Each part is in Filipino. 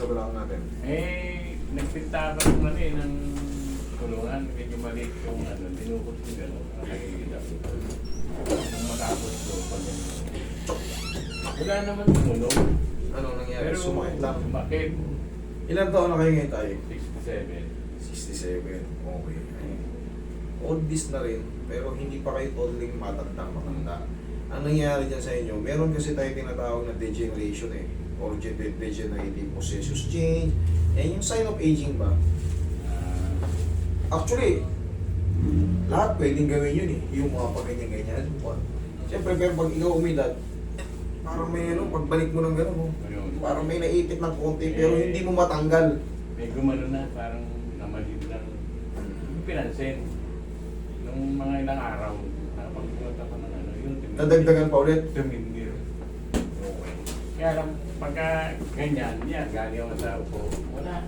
sa balakang natin? Nagpinta ka naman ng kulungan. Medyo maliit yung dinukot ko gano'n. Nakikita ko. Nung matapos ko, wala naman tulong. Ano nangyari? Pero Sumakit lang. Sumakit. Ilan taon na kayo ngayon tayo? 67. 67. Okay. Old this na rin, pero hindi pa kayo totally matanda. Ang nangyayari dyan sa inyo, meron kasi tayo tinatawag na degeneration or degenerative osseous change. And yung sign of aging ba? Actually, lahat pwedeng gawin yun yung mga pag-ganyan-ganyan. Siyempre, pero pag ikaw umidad, parang may pagbalik mo ng gano'n, parang may naipit ng konti, pero hindi mo matanggal. May gumano na, parang namalid lang. Pinansin. Nung mga ilang araw, napagpunta ko ng yun. Nadagdagan pa ulit. Tumindir. Okay. Kaya lang, pagka ganyan, yan, galing ako sa upo. Wala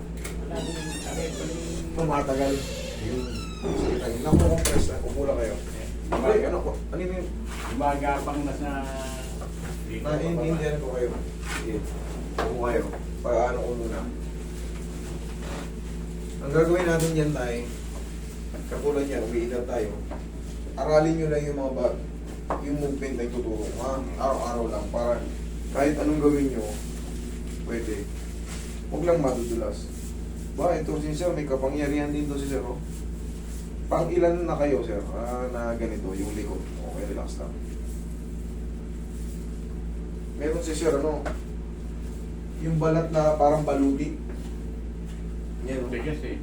akong sakit pa rin. Mamatagal. Yun. Sige tayo. Nakukompress na. Upo lang kayo. Ay, ano ko? Ano yung... Gumagapang na sa... Naiintindihan ko kayo. Sige. Upo kayo. Paano ko muna. Ang gagawin natin dyan tayo, katulad yan, umiidad tayo. Aralin nyo lang yung mga yung movement na ituturo. Araw-araw lang. Para kahit anong gawin nyo, pwede. Huwag lang madudulas. Ito si sir, may kapangyarihan din to si sir. Pang ilan na kayo sir? Na ganito, yung likod. Okay, relax lang. Meron si sir, yung balat na parang baluti. Yan, Bigas eh.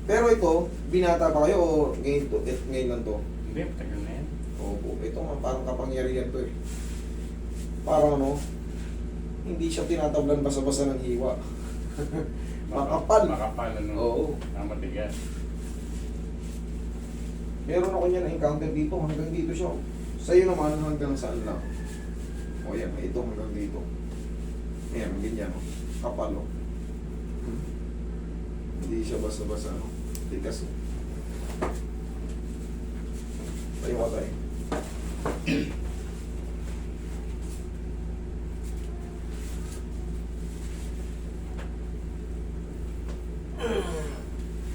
Pero ito, binata pa kayo o ngayon lang to? Hindi, tagal na yan. Opo, ito nga parang kapangyarihan to Parang hindi siya tinatablan basa-basa ng hiwa. Makapal. Makapal, Oo. Matigas. Meron ako niya na-encounter dito, hanggang dito siya. Sa'yo naman hanggang saan lang. O yan, ito hanggang dito. Ayan, ganyan kapal Hindi siya basta-basta tigas Tayo ka tayo.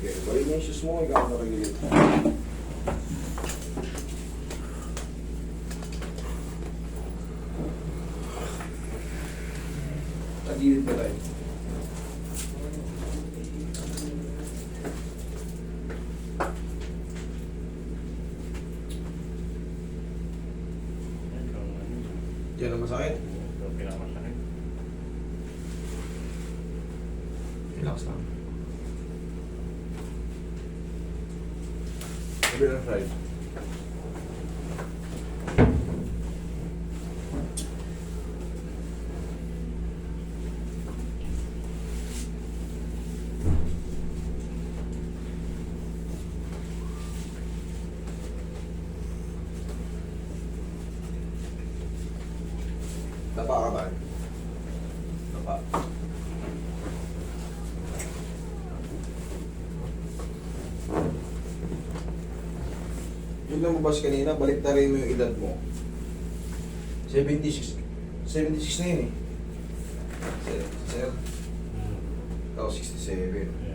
Okay, balik mo yung shoes mo, ikaw na regilid. Tagilid ka tayo. Yan ang masakit. Ito pinakamasakit. Relax lang. Kabilang side. Napa ka ba? Napa. Yung lumabas kanina, balik na rin mo yung edad mo. 76. 76 na yun eh. Sir? Ikaw 67.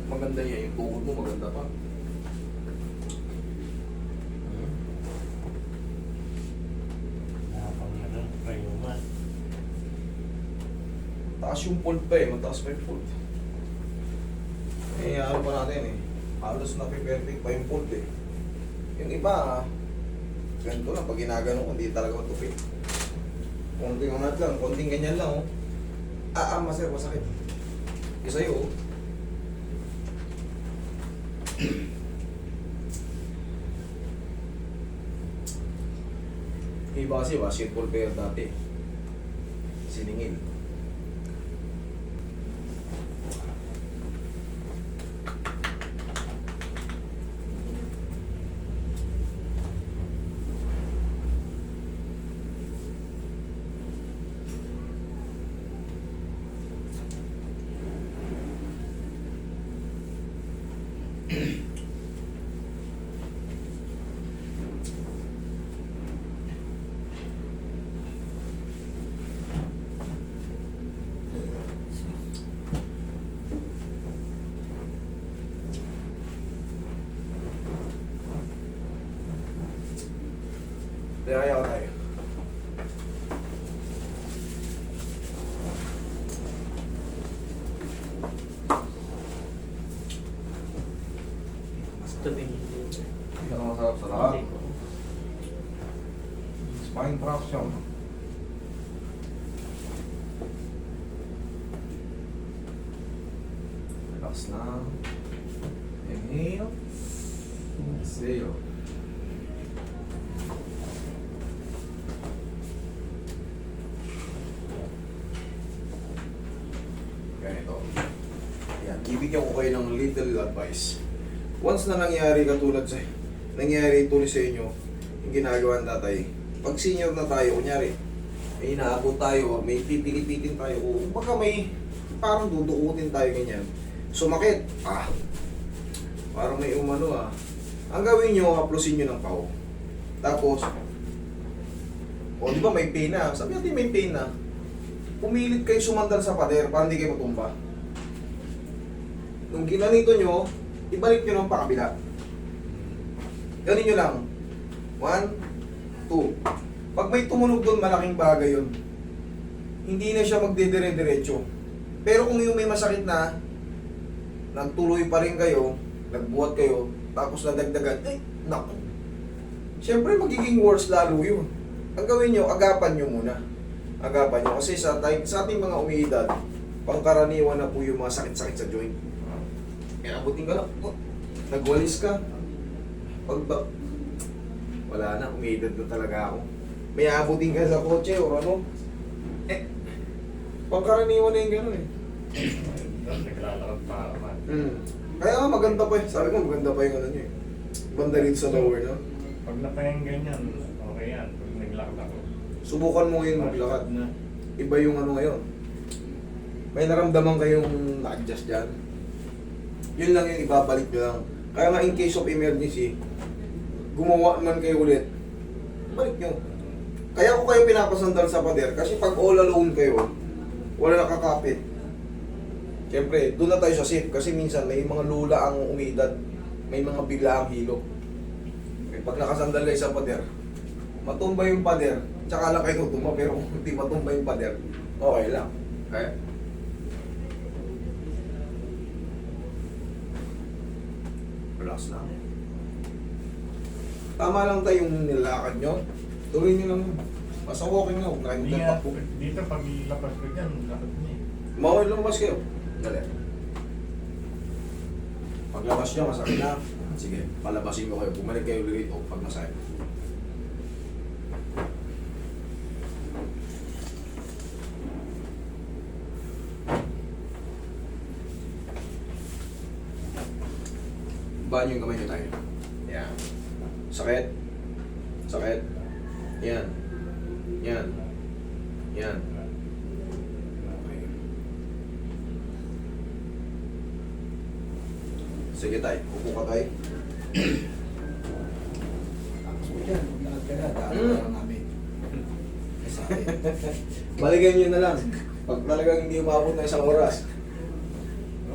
Maganda yan, yung tuhod mo maganda pa. Taas yung fold pa mataas pa yung fold. Ano pa natin halos na-perfect pa yung fold Yung iba, ganito lang, pag ginagano ko, hindi talaga matupit. Konting unat lang, konting ganyan lang sir, masakit. Isa sa'yo Iba kasi basketball player dati. siningil. Kaya tayo. Mas tumingin. Hindi ka masarap sa lahat. Spine traction. Relax na. Inhale. Exhale. Ganito. Yan, bibigyan ko kayo ng little advice. Once na nangyari nangyari tuloy sa inyo, yung ginagawa ng tatay, pag senior na tayo, kunyari, may inaabot tayo, may pipilipitin tayo, o baka may parang dudukutin tayo ganyan. Sumakit, parang may umano Ang gawin nyo, haplusin nyo ng pao. Tapos, di ba may pain na? Sabi natin may pain na. Pumilit kayo sumandal sa pader para hindi kayo matumba. Nung ginanito nyo, ibalik nyo ng pakabila. Ganin nyo lang. 1, 2. Pag may tumunog doon, malaking bagay yun. Hindi na siya magdedire-diretso. Pero kung yung may masakit na, nagtuloy pa rin kayo, nagbuhat kayo, tapos nadagdagan, naku. Siyempre, magiging worse lalo yun. Ang gawin nyo, agapan nyo muna. Agapan nyo. Kasi sa ating mga umiidad, pangkaraniwan na po yung mga sakit-sakit sa joint. Kaya abutin ka lang. Nagwalis ka. Wala na, umiidad na talaga ako. May abutin ka sa kotse o ano. Pangkaraniwan na yung gano'n Naglalakad pa naman. Kaya nga maganda pa sabi ko maganda pa yung ano nyo Banda rin sa lower, no? Pag napayang ganyan, okay yan. Pag naglakad ako. Subukan mo ngayon maglakad. na. Iba yung ano ngayon. May naramdaman kayong na-adjust dyan. Yun lang yung ibabalik nyo lang. Kaya nga in case of emergency, gumawa man kayo ulit, balik nyo. Kaya ko kayo pinapasandal sa pader kasi pag all alone kayo, wala nakakapit. Siyempre, doon na tayo sa safe kasi minsan may mga lula ang umiidad, may mga bigla ang hilo. Okay, pag nakasandal kayo sa pader, matumba yung pader, tsaka lang kayo tutumba pero kung hindi matumba yung pader, okay lang. Okay? Relax lang. Tama lang tayo yung nilakad nyo. Tuloy nyo lang. Basta walking na, huwag na Hindi kayong nga, takbo. dito pag lapas ko dyan, lakad niya eh. Mawal lumabas kayo. Dali. Paglabas nyo, masakit na. Sige, palabasin ko kayo. Bumalik kayo ulit o pag masakit. Baan yung kamay nyo tayo. Yan. Sakit. Sakit. Yan. Yan. Yan. Okay. Sige tayo. Upo ka tayo. Tapos mo dyan, lakad ka na, daan ka lang namin. May sakit. Balikan nyo na lang. Pag talagang hindi umabot na isang oras.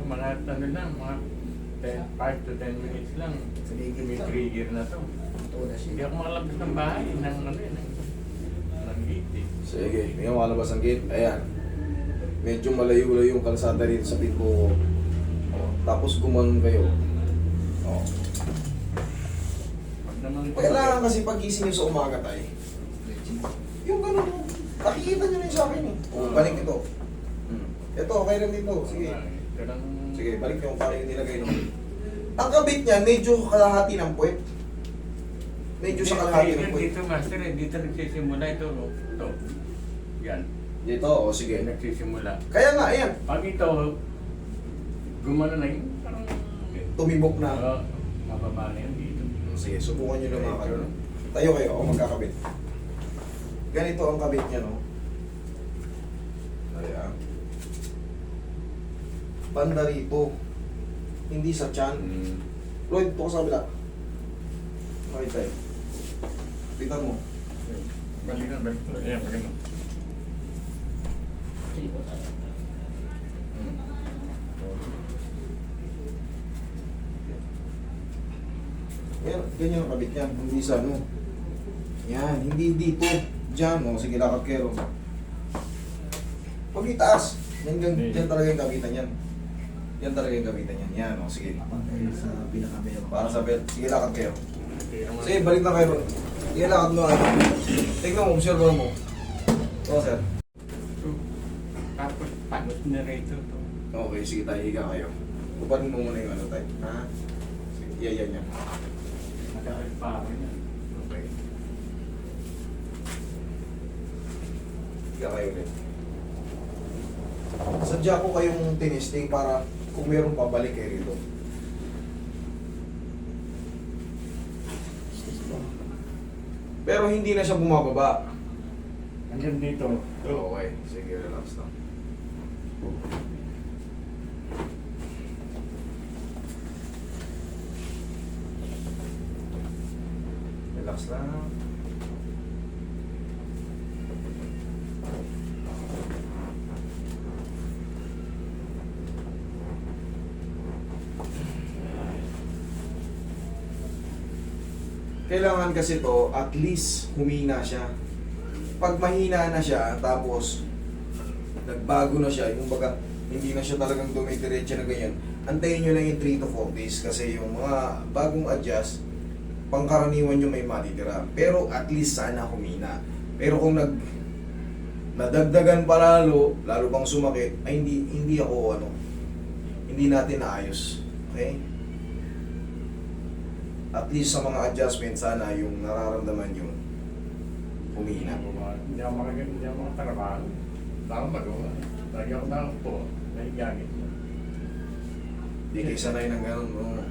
Mga ano lang, mga 5 to 10 minutes lang. Tumigil May ka. trigger na to. Ito na Hindi siya. ako makalabas ng bahay ng ano yun, ng gate eh. Sige, may makalabas ang gate. Ayan. Medyo malayo-layo yung kalsada rin sa pinto ko. Oh, tapos gumanon kayo. Oh. Pag naman Kailangan kasi pagising nyo sa umaga tayo. Yung ganun mo. Nakikita nyo na yung sa akin eh. Oh, balik ito. Ito, okay lang dito. Sige. Ito lang. Sige, balik nyo paano yung nilagay nyo. Ang kabit niya, medyo kalahati ng puwet. Medyo sa kalahati ng puwet. Dito master eh, dito nagsisimula ito. No? Ito. Yan. Dito, o sige. nagsisimula. Kaya nga, ayan. Pag ito, gumano na yun, parang Tumibok na. mababa na yun dito. Sige, subukan nyo lumakad. No? Tayo kayo, ako magkakabit. Ganito ang kabit niya, no? Ayan. Banda rito. Hindi sa tiyan. Lloyd, ito ka sa kabila. Okay, tayo. Pitan mo. Balik na. Ayan, maganda. Yan, ganyan ang kabit niya. Hindi sa ano. Yan, hindi dito. Diyan, o. Sige, lakad kayo. Pag itaas. Yan talaga yung kabitan yan. Yan talaga yung kabitan yan. Yan, o. Sige. Sa pinaka-meron. Para sa belt. Sige, lakad kayo. Sige, Sige, balik na kayo. Sige, lakad mo kayo. Tingnan mo, observe mo. Oo, sir. Tapos, pagod na rito to. Okay, sige tayo, higa kayo. Upanin mo muna yung ano tayo. Ha? Sige, yan. Nakakit pa ako yan. Okay. Higa kayo ulit. Sadya ko kayong tinisting para kung meron pabalik kayo rito. Pero hindi na siya bumababa. Hanggang dito. Okay, sige, relax lang. Relax lang. Kailangan kasi to, at least humina siya. Pag mahina na siya, tapos nagbago na siya, yung baga hindi na siya talagang dumidiretso na ganyan, antayin nyo lang yung 3 to 4 days kasi yung mga bagong adjust, pangkaraniwan nyo may matitira. Pero at least sana humina. Pero kung nadagdagan pa lalo pang sumakit, ay hindi ako hindi natin naayos. Okay? At least sa mga adjustment, sana yung nararamdaman nyo, humina. Hindi ako makatrabaho. Tama magawa. Lagi ako po. Nahigagit na. Hindi kayo sanay ng gano'n. No?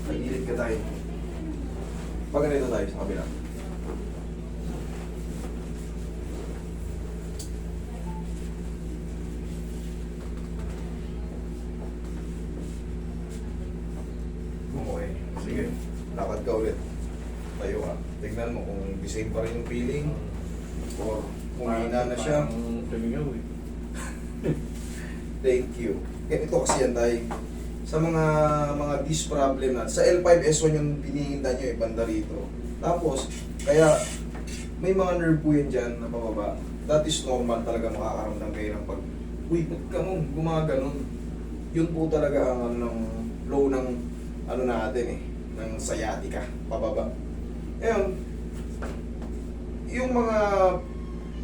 Pag-ilit ka tayo. Pag ganito tayo sa kabila. Okay. Sige. Lakad ka ulit. Tayo ka. Tignan mo kung the same pa rin yung feeling or humina na siya. Parang tumigaw eh. Thank you. Ganito kasi yan tayo. Sa mga disc problem na, sa L5S1 yung pinihinda nyo banda rito. Tapos, kaya may mga nerve po yan dyan na pababa. That is normal talaga makakaramdam kayo ng pag, uy, ba't ka nun? Gumaganon. Yun po talaga ang ng flow ng natin ng sciatica, pababa. Ngayon, yung mga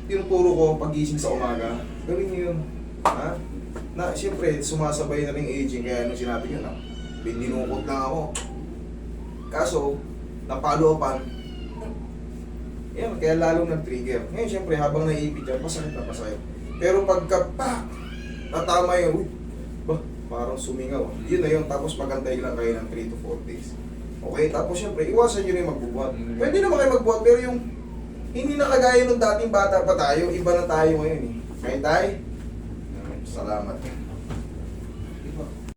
tinuturo ko pagising sa umaga, gawin nyo yun. Ha? Na, siyempre, sumasabay na rin aging, kaya nung sinabi nyo na, binunukot lang ako. Kaso, napalo-upan, yan, kaya lalong nag-trigger. Ngayon, siyempre, habang naiipit yan, pasakit na pasakit. Pero pagka, natama yun, uy, parang sumingaw. Yun na yun, tapos magantay lang kayo ng 3 to 4 days. Okay, tapos siyempre, iwasan nyo rin magbubuhat. Pwede naman kayo magbuhat, pero yung hindi na kagaya nung dating bata pa tayo, iba na tayo ngayon eh. Kaya tayo, salamat.